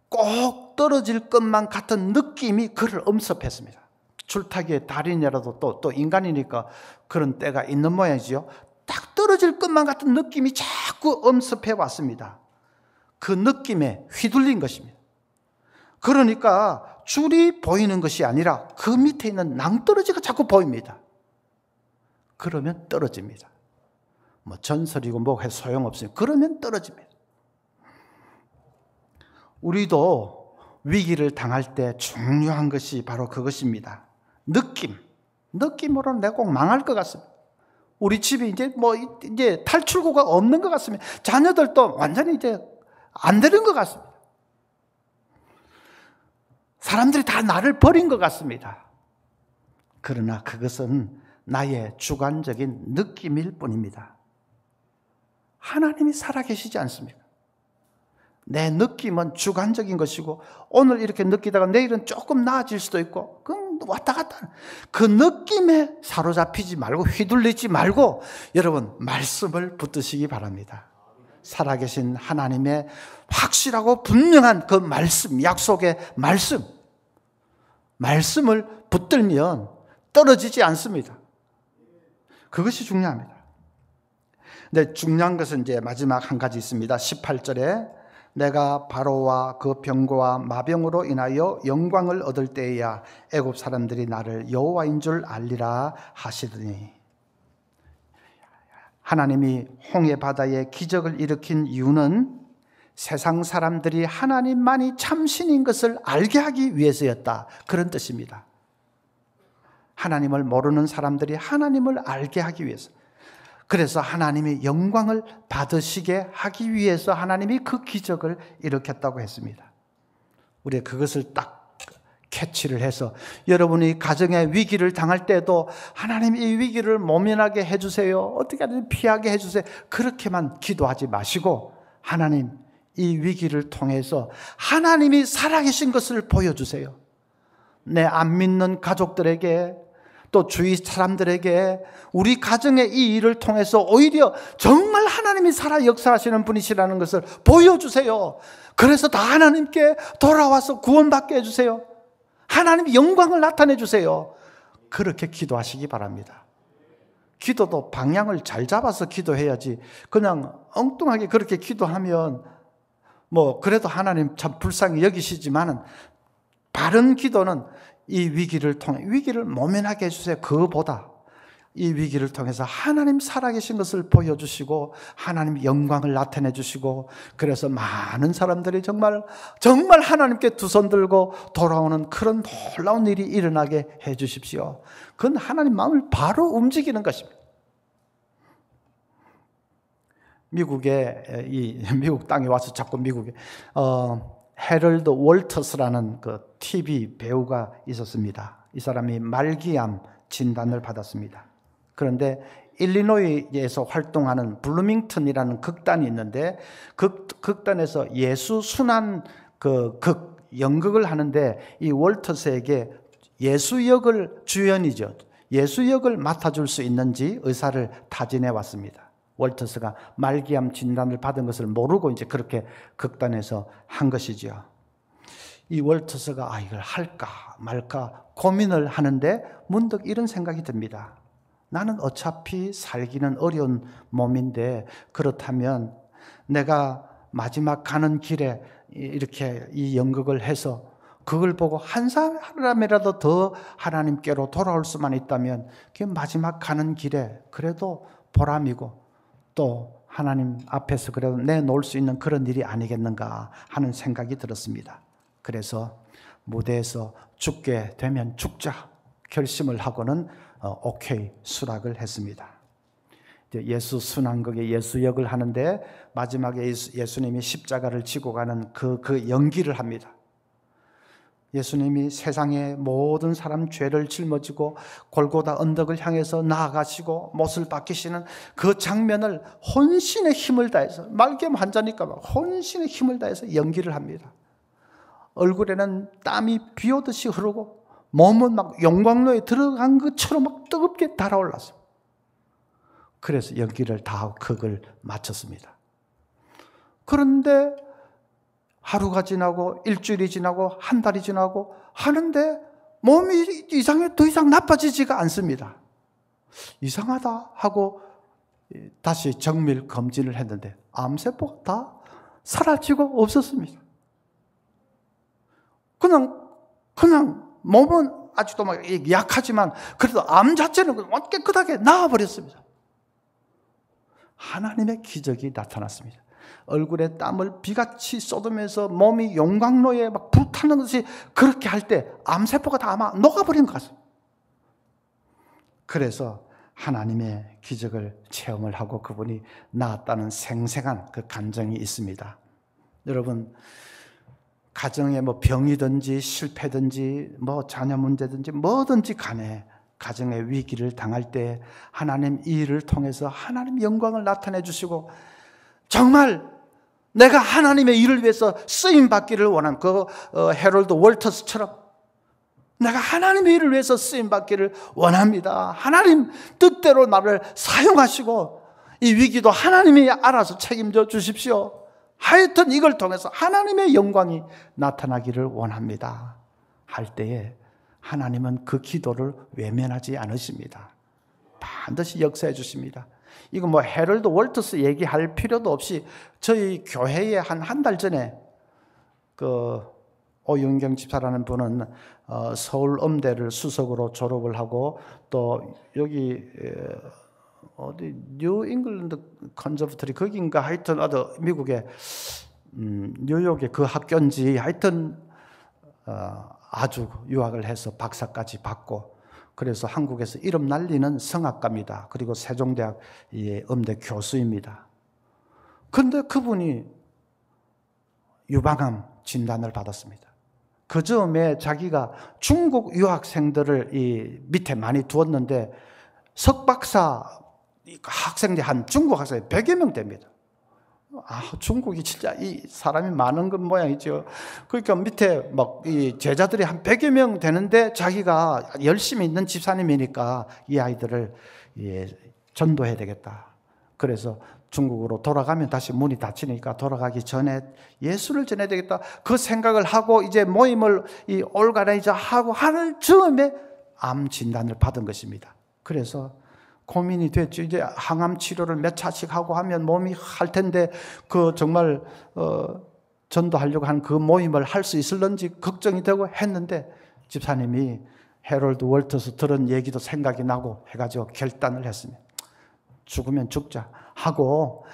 꼭 떨어질 것만 같은 느낌이 그를 엄습했습니다. 줄타기의 달인이라도 또 인간이니까 그런 때가 있는 모양이지요. 딱 떨어질 것만 같은 느낌이 자꾸 엄습해 왔습니다. 그 느낌에 휘둘린 것입니다. 그러니까 줄이 보이는 것이 아니라 그 밑에 있는 낭떠러지가 자꾸 보입니다. 그러면 떨어집니다. 뭐 전설이고 뭐 해서 소용없어요. 그러면 떨어집니다. 우리도 위기를 당할 때 중요한 것이 바로 그것입니다. 느낌으로는 내가 꼭 망할 것 같습니다. 우리 집이 이제 탈출구가 없는 것 같습니다. 자녀들도 완전히 이제 안 되는 것 같습니다. 사람들이 다 나를 버린 것 같습니다. 그러나 그것은 나의 주관적인 느낌일 뿐입니다. 하나님이 살아계시지 않습니까? 내 느낌은 주관적인 것이고 오늘 이렇게 느끼다가 내일은 조금 나아질 수도 있고 그건 왔다 갔다 그 느낌에 사로잡히지 말고 휘둘리지 말고 여러분 말씀을 붙드시기 바랍니다. 살아계신 하나님의 확실하고 분명한 그 말씀, 약속의 말씀을 붙들면 떨어지지 않습니다. 그것이 중요합니다. 근데 중요한 것은 이제 마지막 한 가지 있습니다. 18절에 내가 바로와 그 병거와 마병으로 인하여 영광을 얻을 때에야 애굽 사람들이 나를 여호와인 줄 알리라 하시더니, 하나님이 홍해 바다에 기적을 일으킨 이유는 세상 사람들이 하나님만이 참신인 것을 알게 하기 위해서였다. 그런 뜻입니다. 하나님을 모르는 사람들이 하나님을 알게 하기 위해서. 그래서 하나님이 영광을 받으시게 하기 위해서 하나님이 그 기적을 일으켰다고 했습니다. 우리가 그것을 딱 캐치를 해서 여러분이 가정의 위기를 당할 때도 하나님 이 위기를 모면하게 해주세요. 어떻게 하든 피하게 해주세요. 그렇게만 기도하지 마시고 하나님 이 위기를 통해서 하나님이 살아계신 것을 보여주세요. 내 안 믿는 가족들에게 또 주위 사람들에게 우리 가정의 이 일을 통해서 오히려 정말 하나님이 살아 역사하시는 분이시라는 것을 보여주세요. 그래서 다 하나님께 돌아와서 구원받게 해주세요. 하나님의 영광을 나타내 주세요. 그렇게 기도하시기 바랍니다. 기도도 방향을 잘 잡아서 기도해야지 그냥 엉뚱하게 그렇게 기도하면 뭐 그래도 하나님 참 불쌍히 여기시지만은 바른 기도는 이 위기를 통해 위기를 모면하게 해주세요. 그거보다 이 위기를 통해서 하나님 살아계신 것을 보여주시고 하나님 영광을 나타내 주시고 그래서 많은 사람들이 정말 하나님께 두 손 들고 돌아오는 그런 놀라운 일이 일어나게 해 주십시오. 그건 하나님 마음을 바로 움직이는 것입니다. 미국 땅에 와서 자꾸 미국에 해럴드 월터스라는 그 TV 배우가 있었습니다. 이 사람이 말기암 진단을 받았습니다. 그런데 일리노이에서 활동하는 블루밍턴이라는 극단이 있는데 그 극단에서 예수 순환 연극을 하는데 이 월터스에게 예수 역을 주연이죠. 예수 역을 맡아줄 수 있는지 의사를 타진해 왔습니다. 월터스가 말기암 진단을 받은 것을 모르고 이제 그렇게 극단에서 한 것이죠. 이 월터스가 이걸 할까 말까 고민을 하는데 문득 이런 생각이 듭니다. 나는 어차피 살기는 어려운 몸인데 그렇다면 내가 마지막 가는 길에 이렇게 이 연극을 해서 그걸 보고 한 사람이라도 더 하나님께로 돌아올 수만 있다면 그게 마지막 가는 길에 그래도 보람이고 또 하나님 앞에서 그래도 내놓을 수 있는 그런 일이 아니겠는가 하는 생각이 들었습니다. 그래서 무대에서 죽게 되면 죽자 결심을 하고는 오케이 수락을 했습니다. 예수 순환극의 예수 역을 하는데 마지막에 예수님이 십자가를 지고 가는 그 연기를 합니다. 예수님이 세상의 모든 사람 죄를 짊어지고 골고다 언덕을 향해서 나아가시고 못을 박히시는 그 장면을 혼신의 힘을 다해서 말기암 환자니까 혼신의 힘을 다해서 연기를 합니다. 얼굴에는 땀이 비 오듯이 흐르고 몸은 막 용광로에 들어간 것처럼 막 뜨겁게 달아올랐어요. 그래서 연기를 다 하고 극을 마쳤습니다. 그런데 하루가 지나고 일주일이 지나고 한 달이 지나고 하는데 몸이 더 이상 나빠지지가 않습니다. 이상하다 하고 다시 정밀 검진을 했는데 암세포가 다 사라지고 없었습니다. 그냥 몸은 아직도 막 약하지만 그래도 암 자체는 깨끗하게 나아버렸습니다. 하나님의 기적이 나타났습니다. 얼굴에 땀을 비같이 쏟으면서 몸이 용광로에 막 불타는 것이 그렇게 할 때 암세포가 다 아마 녹아버린 것 같습니다. 그래서 하나님의 기적을 체험을 하고 그분이 나았다는 생생한 그 감정이 있습니다. 여러분, 가정에 뭐 병이든지 실패든지 뭐 자녀 문제든지 뭐든지 간에 가정의 위기를 당할 때 하나님 이 일을 통해서 하나님 영광을 나타내 주시고 정말 내가 하나님의 일을 위해서 쓰임 받기를 원하는 해럴드 월터스처럼 내가 하나님의 일을 위해서 쓰임 받기를 원합니다. 하나님 뜻대로 나를 사용하시고 이 위기도 하나님이 알아서 책임져 주십시오. 하여튼 이걸 통해서 하나님의 영광이 나타나기를 원합니다. 할 때에 하나님은 그 기도를 외면하지 않으십니다. 반드시 역사해 주십니다. 이거 뭐 해럴드 월터스 얘기할 필요도 없이 저희 교회에 한 달 전에 오윤경 집사라는 분은 서울 음대를 수석으로 졸업을 하고 또 여기 어디 뉴 잉글랜드 컨저버터리 거긴가 하여튼 미국의 뉴욕의 그 학교인지 하여튼 아주 유학을 해서 박사까지 받고 그래서 한국에서 이름 날리는 성악가입니다. 그리고 세종대학 음대 교수입니다. 그런데 그분이 유방암 진단을 받았습니다. 그 즈음에 자기가 중국 유학생들을 이 밑에 많이 두었는데 석박사 학생들 중국 학생이 100여 명 됩니다. 중국이 진짜 이 사람이 많은 건 모양이죠. 그러니까 밑에 막 이 제자들이 한 100여 명 되는데 자기가 열심히 있는 집사님이니까 이 아이들을 전도해야 되겠다. 그래서 중국으로 돌아가면 다시 문이 닫히니까 돌아가기 전에 예수를 전해야 되겠다. 그 생각을 하고 이제 모임을 올가라이자 하고 하는 즈음에 암 진단을 받은 것입니다. 그래서 고민이 됐죠. 이제 항암 치료를 몇 차씩 하고 하면 몸이 할 텐데 그 정말 전도하려고 한 그 모임을 할 수 있을런지 걱정이 되고 했는데 집사님이 해롤드 월터스 들은 얘기도 생각이 나고 해가지고 결단을 했습니다. 죽으면 죽자 하고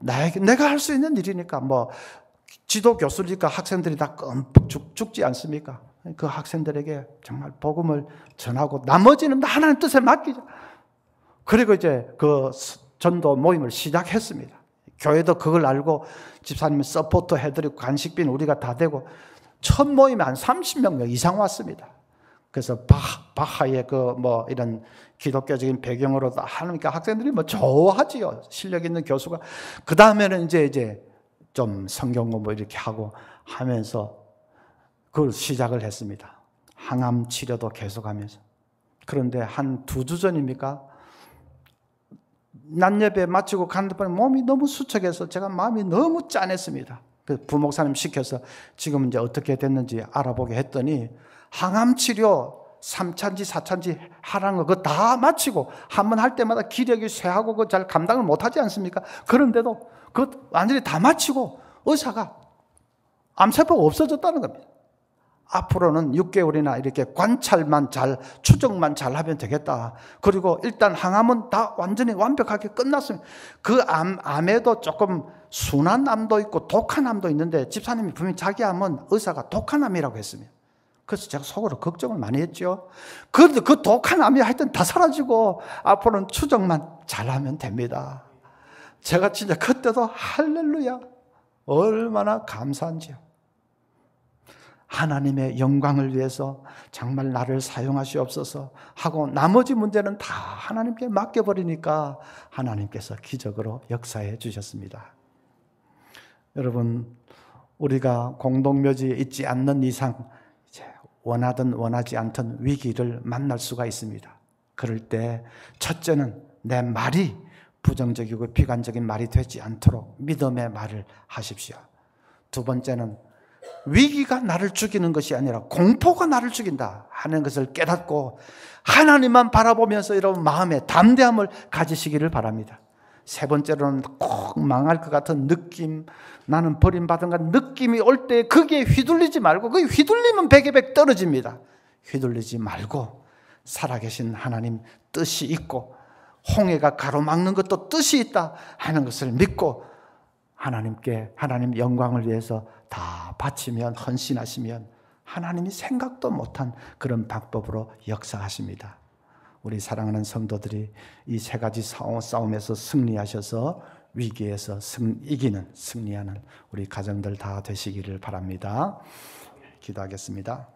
내가 할 수 있는 일이니까 뭐 지도 교수니까 학생들이 다 끔뻑 죽지 않습니까? 그 학생들에게 정말 복음을 전하고 나머지는 하나님 뜻에 맡기자. 그리고 이제 그 전도 모임을 시작했습니다. 교회도 그걸 알고 집사님이 서포터 해드리고 간식비는 우리가 다 되고 첫 모임에 한 30명 이상 왔습니다. 그래서 바하의 그 뭐 이런 기독교적인 배경으로 하니까 학생들이 뭐 좋아하지요. 실력 있는 교수가. 그 다음에는 이제 좀 성경 공부 이렇게 하고 하면서 그걸 시작을 했습니다. 항암 치료도 계속하면서. 그런데 한 2주 전입니까? 낮 예배 마치고 가는데 몸이 너무 수척해서 제가 마음이 너무 짠했습니다. 그 부목사님 시켜서 지금 이제 어떻게 됐는지 알아보게 했더니 항암 치료 3차인지 4차인지 하라는 거 그거 다 마치고 한 번 할 때마다 기력이 쇠하고 그거 잘 감당을 못하지 않습니까? 그런데도 그거 완전히 다 마치고 의사가 암세포가 없어졌다는 겁니다. 앞으로는 6개월이나 이렇게 관찰만 잘, 추적만 잘 하면 되겠다. 그리고 일단 항암은 다 완전히 완벽하게 끝났습니다. 그 암에도 조금 순한 암도 있고 독한 암도 있는데 집사님이 분명히 자기 암은 의사가 독한 암이라고 했습니다. 그래서 제가 속으로 걱정을 많이 했죠. 그런데 그 독한 암이 하여튼 다 사라지고 앞으로는 추적만 잘하면 됩니다. 제가 진짜 그때도 할렐루야 얼마나 감사한지요. 하나님의 영광을 위해서 정말 나를 사용하시옵소서 하고 나머지 문제는 다 하나님께 맡겨버리니까 하나님께서 기적으로 역사해 주셨습니다. 여러분, 우리가 공동묘지에 있지 않는 이상 이제 원하든 원하지 않든 위기를 만날 수가 있습니다. 그럴 때 첫째는 내 말이 부정적이고 비관적인 말이 되지 않도록 믿음의 말을 하십시오. 두 번째는 위기가 나를 죽이는 것이 아니라 공포가 나를 죽인다 하는 것을 깨닫고 하나님만 바라보면서 이런 마음의 담대함을 가지시기를 바랍니다. 세 번째로는 꼭 망할 것 같은 느낌, 나는 버림받은 것 느낌이 올 때 거기에 휘둘리지 말고, 그게 휘둘리면 백에 백 떨어집니다. 휘둘리지 말고 살아계신 하나님 뜻이 있고 홍해가 가로막는 것도 뜻이 있다 하는 것을 믿고 하나님께 하나님 영광을 위해서 다 바치면, 헌신하시면 하나님이 생각도 못한 그런 방법으로 역사하십니다. 우리 사랑하는 성도들이 이 세 가지 싸움에서 승리하셔서 위기에서 이기는, 승리하는 우리 가정들 다 되시기를 바랍니다. 기도하겠습니다.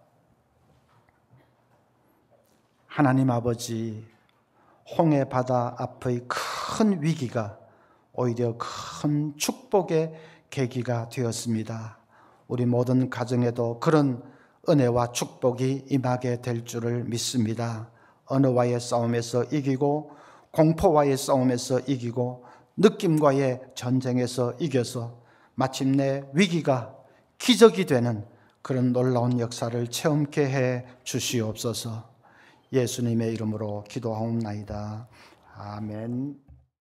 하나님 아버지, 홍해 바다 앞의 큰 위기가 오히려 큰 축복의 계기가 되었습니다. 우리 모든 가정에도 그런 은혜와 축복이 임하게 될 줄을 믿습니다. 언어와의 싸움에서 이기고 공포와의 싸움에서 이기고 느낌과의 전쟁에서 이겨서 마침내 위기가 기적이 되는 그런 놀라운 역사를 체험케 해 주시옵소서. 예수님의 이름으로 기도하옵나이다. 아멘.